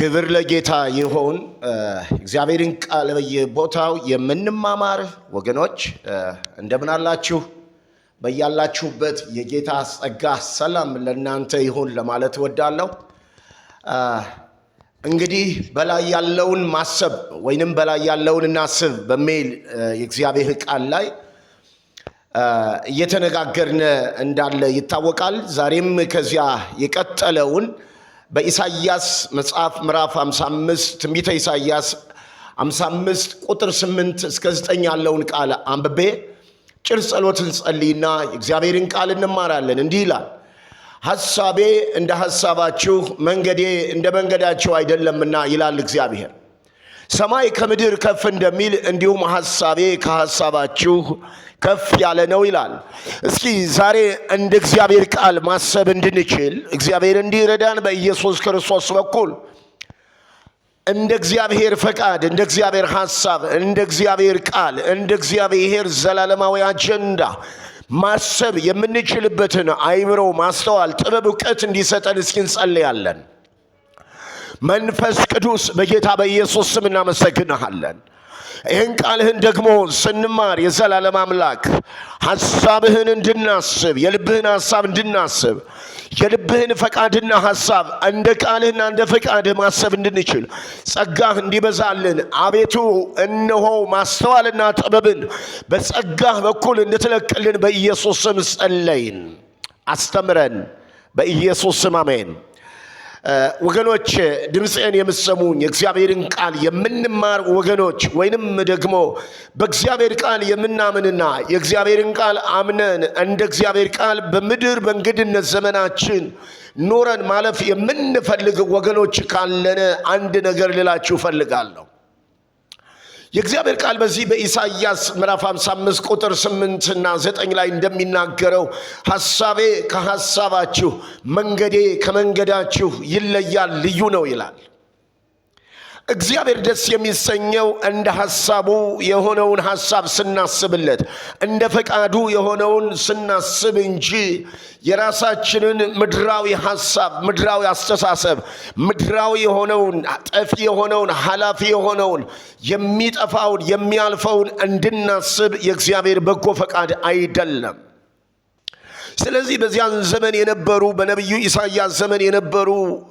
ክብር ለጌታ ይሁን። እግዚአብሔርን ቃል በየቦታው የምንማማር ወገኖች እንደምን አላችሁ? በያላችሁበት የጌታ ጸጋ ሰላም ለእናንተ ይሁን ለማለት እወዳለሁ። እንግዲህ በላይ ያለውን ማሰብ ወይንም በላይ ያለውን እናስብ በሚል የእግዚአብሔር ቃል ላይ እየተነጋገርን እንዳለ ይታወቃል። ዛሬም ከዚያ የቀጠለውን በኢሳይያስ መጽሐፍ ምዕራፍ 55 ትንቢተ ኢሳይያስ 55 ቁጥር 8 እስከ 9 ያለውን ቃል አንብቤ ጭር ጸሎትን ጸልይና የእግዚአብሔርን ቃል እንማራለን። እንዲህ ይላል፣ ሐሳቤ እንደ ሐሳባችሁ መንገዴ እንደ መንገዳችሁ አይደለምና ይላል እግዚአብሔር። ሰማይ ከምድር ከፍ እንደሚል እንዲሁም ሐሳቤ ከሐሳባችሁ ከፍ ያለ ነው ይላል። እስኪ ዛሬ እንደ እግዚአብሔር ቃል ማሰብ እንድንችል እግዚአብሔር እንዲረዳን በኢየሱስ ክርስቶስ በኩል እንደ እግዚአብሔር ፈቃድ፣ እንደ እግዚአብሔር ሐሳብ፣ እንደ እግዚአብሔር ቃል፣ እንደ እግዚአብሔር ዘላለማዊ አጀንዳ ማሰብ የምንችልበትን አይምሮ፣ ማስተዋል፣ ጥበብ፣ ዕውቀት እንዲሰጠን እስኪ እንጸልያለን። መንፈስ ቅዱስ በጌታ በኢየሱስ ስም እናመሰግንሃለን። ይህን ቃልህን ደግሞ ስንማር የዘላለም አምላክ ሐሳብህን እንድናስብ፣ የልብህን ሐሳብ እንድናስብ፣ የልብህን ፈቃድና ሐሳብ እንደ ቃልህና እንደ ፈቃድህ ማሰብ እንድንችል ጸጋህ እንዲበዛልን አቤቱ እነሆ ማስተዋልና ጥበብን በጸጋህ በኩል እንድትለቅልን በኢየሱስ ስም ጸለይን። አስተምረን በኢየሱስ ስም አሜን። ወገኖች ድምፄን የምትሰሙኝ የእግዚአብሔርን ቃል የምንማር ወገኖች ወይንም ደግሞ በእግዚአብሔር ቃል የምናምንና የእግዚአብሔርን ቃል አምነን እንደ እግዚአብሔር ቃል በምድር በእንግድነት ዘመናችን ኖረን ማለፍ የምንፈልግ ወገኖች ካለን አንድ ነገር ልላችሁ እፈልጋለሁ። የእግዚአብሔር ቃል በዚህ በኢሳይያስ ምዕራፍ 55 ቁጥር 8 እና 9 ላይ እንደሚናገረው ሐሳቤ ከሐሳባችሁ መንገዴ ከመንገዳችሁ ይለያል፣ ልዩ ነው ይላል። እግዚአብሔር ደስ የሚሰኘው እንደ ሐሳቡ የሆነውን ሐሳብ ስናስብለት፣ እንደ ፈቃዱ የሆነውን ስናስብ እንጂ የራሳችንን ምድራዊ ሐሳብ፣ ምድራዊ አስተሳሰብ፣ ምድራዊ የሆነውን ጠፊ የሆነውን ኃላፊ የሆነውን የሚጠፋውን የሚያልፈውን እንድናስብ የእግዚአብሔር በጎ ፈቃድ አይደለም። ስለዚህ በዚያን ዘመን የነበሩ በነቢዩ ኢሳይያስ ዘመን የነበሩ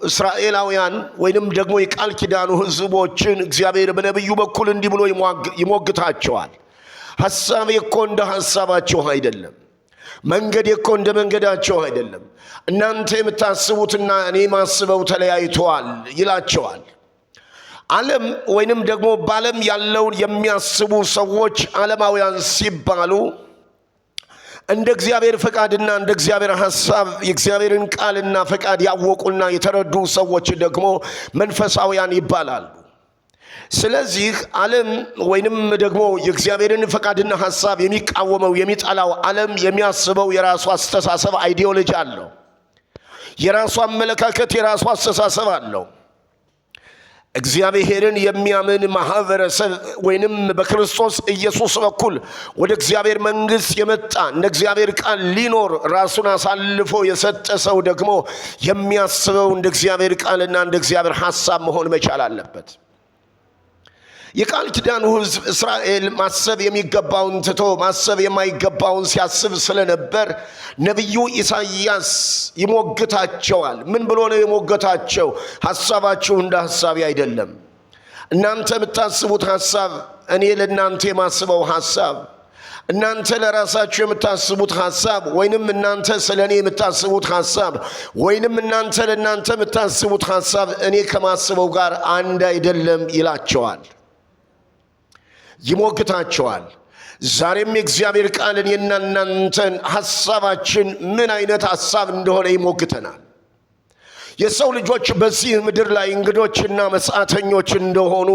እስራኤላውያን ወይንም ደግሞ የቃል ኪዳኑ ሕዝቦችን እግዚአብሔር በነቢዩ በኩል እንዲህ ብሎ ይሞግታቸዋል። ሐሳቤ እኮ እንደ ሐሳባችሁ አይደለም፣ መንገዴ እኮ እንደ መንገዳችሁ አይደለም፣ እናንተ የምታስቡትና እኔ ማስበው ተለያይተዋል ይላቸዋል። ዓለም ወይንም ደግሞ በዓለም ያለውን የሚያስቡ ሰዎች ዓለማውያን ሲባሉ እንደ እግዚአብሔር ፈቃድና እንደ እግዚአብሔር ሐሳብ የእግዚአብሔርን ቃልና ፈቃድ ያወቁና የተረዱ ሰዎች ደግሞ መንፈሳውያን ይባላሉ። ስለዚህ ዓለም ወይንም ደግሞ የእግዚአብሔርን ፈቃድና ሐሳብ የሚቃወመው የሚጠላው ዓለም የሚያስበው የራሱ አስተሳሰብ አይዲዮሎጂ አለው። የራሱ አመለካከት፣ የራሱ አስተሳሰብ አለው። እግዚአብሔርን የሚያምን ማህበረሰብ ወይንም በክርስቶስ ኢየሱስ በኩል ወደ እግዚአብሔር መንግሥት የመጣ እንደ እግዚአብሔር ቃል ሊኖር ራሱን አሳልፎ የሰጠ ሰው ደግሞ የሚያስበው እንደ እግዚአብሔር ቃልና እንደ እግዚአብሔር ሐሳብ መሆን መቻል አለበት። የቃል ኪዳኑ ሕዝብ እስራኤል ማሰብ የሚገባውን ትቶ ማሰብ የማይገባውን ሲያስብ ስለነበር ነቢዩ ኢሳይያስ ይሞግታቸዋል። ምን ብሎ ነው የሞገታቸው? ሐሳባችሁ እንደ ሐሳቤ አይደለም። እናንተ የምታስቡት ሐሳብ እኔ ለእናንተ የማስበው ሐሳብ፣ እናንተ ለራሳችሁ የምታስቡት ሐሳብ ወይንም እናንተ ስለ እኔ የምታስቡት ሐሳብ ወይንም እናንተ ለእናንተ የምታስቡት ሐሳብ እኔ ከማስበው ጋር አንድ አይደለም ይላቸዋል፣ ይሞግታቸዋል። ዛሬም የእግዚአብሔር ቃል እኔና እናንተን ሐሳባችን ምን አይነት ሐሳብ እንደሆነ ይሞግተናል። የሰው ልጆች በዚህ ምድር ላይ እንግዶችና መጻተኞች እንደሆኑ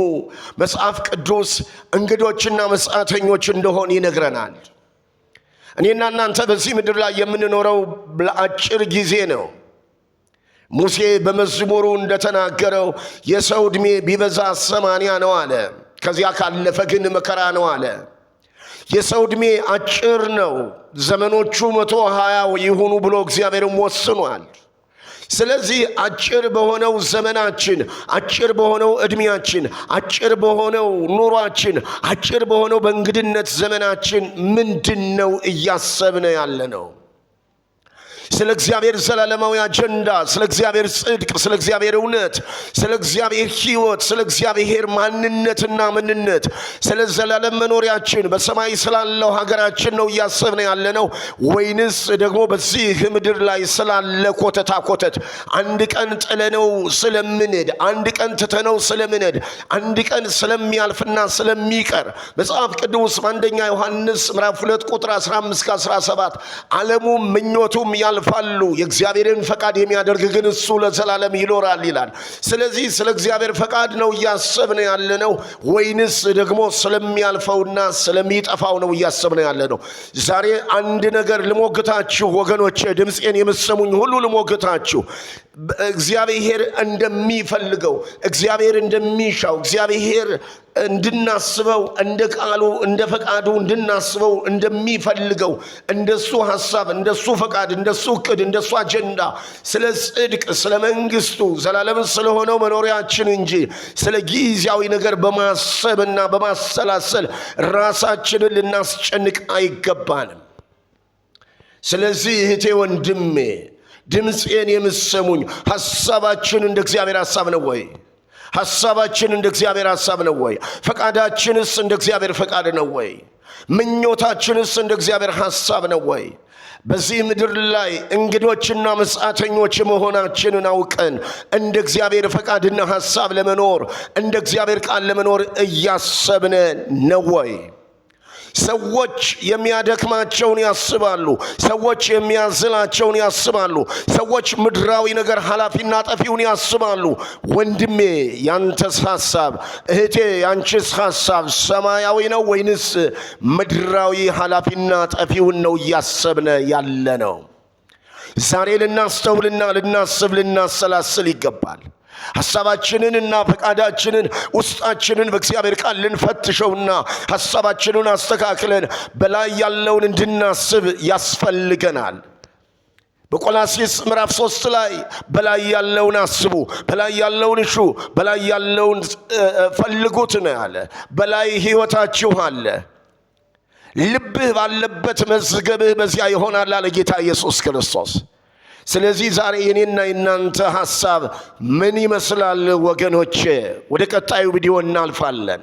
መጽሐፍ ቅዱስ እንግዶችና መጻተኞች እንደሆን ይነግረናል። እኔና እናንተ በዚህ ምድር ላይ የምንኖረው ለአጭር ጊዜ ነው። ሙሴ በመዝሙሩ እንደተናገረው የሰው ዕድሜ ቢበዛ 80 ነው አለ። ከዚያ ካለፈ ግን መከራ ነው አለ። የሰው ዕድሜ አጭር ነው፣ ዘመኖቹ 120 ይሁኑ ብሎ እግዚአብሔርም ወስኗል። ስለዚህ አጭር በሆነው ዘመናችን፣ አጭር በሆነው እድሜያችን፣ አጭር በሆነው ኑሯችን፣ አጭር በሆነው በእንግድነት ዘመናችን ምንድነው እያሰብን ያለነው? ስለ እግዚአብሔር ዘላለማዊ አጀንዳ፣ ስለ እግዚአብሔር ጽድቅ፣ ስለ እግዚአብሔር እውነት፣ ስለ እግዚአብሔር ሕይወት፣ ስለ እግዚአብሔር ማንነትና ምንነት፣ ስለ ዘላለም መኖሪያችን በሰማይ ስላለው ሀገራችን ነው እያሰብን ያለነው? ወይንስ ደግሞ በዚህ ምድር ላይ ስላለ ኮተታ ኮተት አንድ ቀን ጥለነው ስለምንሄድ፣ አንድ ቀን ትተነው ስለምንሄድ፣ አንድ ቀን ስለሚያልፍና ስለሚቀር መጽሐፍ ቅዱስ በአንደኛ ዮሐንስ ምዕራፍ 2 ቁጥር 15-17 ዓለሙም ምኞቱም ያልፋሉ የእግዚአብሔርን ፈቃድ የሚያደርግ ግን እሱ ለዘላለም ይኖራል ይላል። ስለዚህ ስለ እግዚአብሔር ፈቃድ ነው እያሰብን ያለነው ወይንስ ደግሞ ስለሚያልፈውና ስለሚጠፋው ነው እያሰብን ያለነው? ዛሬ አንድ ነገር ልሞግታችሁ ወገኖቼ፣ ድምፄን የምትሰሙኝ ሁሉ ልሞግታችሁ። እግዚአብሔር እንደሚፈልገው፣ እግዚአብሔር እንደሚሻው፣ እግዚአብሔር እንድናስበው፣ እንደ ቃሉ እንደ ፈቃዱ እንድናስበው እንደሚፈልገው፣ እንደሱ ሐሳብ፣ እንደሱ ፈቃድ፣ እንደሱ እቅድ፣ እንደሱ አጀንዳ፣ ስለ ጽድቅ፣ ስለ መንግስቱ ዘላለም ስለሆነው መኖሪያችን እንጂ ስለ ጊዜያዊ ነገር በማሰብና በማሰላሰል ራሳችንን ልናስጨንቅ አይገባንም። ስለዚህ እህቴ ወንድሜ ድምፄን የምትሰሙኝ፣ ሐሳባችን እንደ እግዚአብሔር ሐሳብ ነው ወይ? ሐሳባችን እንደ እግዚአብሔር ሐሳብ ነው ወይ? ፈቃዳችንስ እንደ እግዚአብሔር ፈቃድ ነው ወይ? ምኞታችንስ እንደ እግዚአብሔር ሐሳብ ነው ወይ? በዚህ ምድር ላይ እንግዶችና መጻተኞች መሆናችንን አውቀን እንደ እግዚአብሔር ፈቃድና ሐሳብ ለመኖር፣ እንደ እግዚአብሔር ቃል ለመኖር እያሰብን ነው ወይ? ሰዎች የሚያደክማቸውን ያስባሉ። ሰዎች የሚያዝላቸውን ያስባሉ። ሰዎች ምድራዊ ነገር ኃላፊና ጠፊውን ያስባሉ። ወንድሜ ያንተስ ሐሳብ፣ እህቴ ያንቺስ ሐሳብ ሰማያዊ ነው ወይንስ ምድራዊ ኃላፊና ጠፊውን ነው እያሰብን ያለ ነው? ዛሬ ልናስተውልና ልናስብ ልናሰላስል ይገባል። ሐሳባችንንና ፈቃዳችንን ውስጣችንን በእግዚአብሔር ቃል ልንፈትሸውና ሐሳባችንን አስተካክለን በላይ ያለውን እንድናስብ ያስፈልገናል። በቆላስይስ ምዕራፍ 3 ላይ በላይ ያለውን አስቡ፣ በላይ ያለውን እሹ፣ በላይ ያለውን ፈልጉት ነው ያለ። በላይ ሕይወታችሁ አለ። ልብህ ባለበት መዝገብህ በዚያ ይሆናል አለ ጌታ ኢየሱስ ክርስቶስ። ስለዚህ ዛሬ የኔና የናንተ ሐሳብ ምን ይመስላል ወገኖቼ? ወደ ቀጣዩ ቪዲዮ እናልፋለን።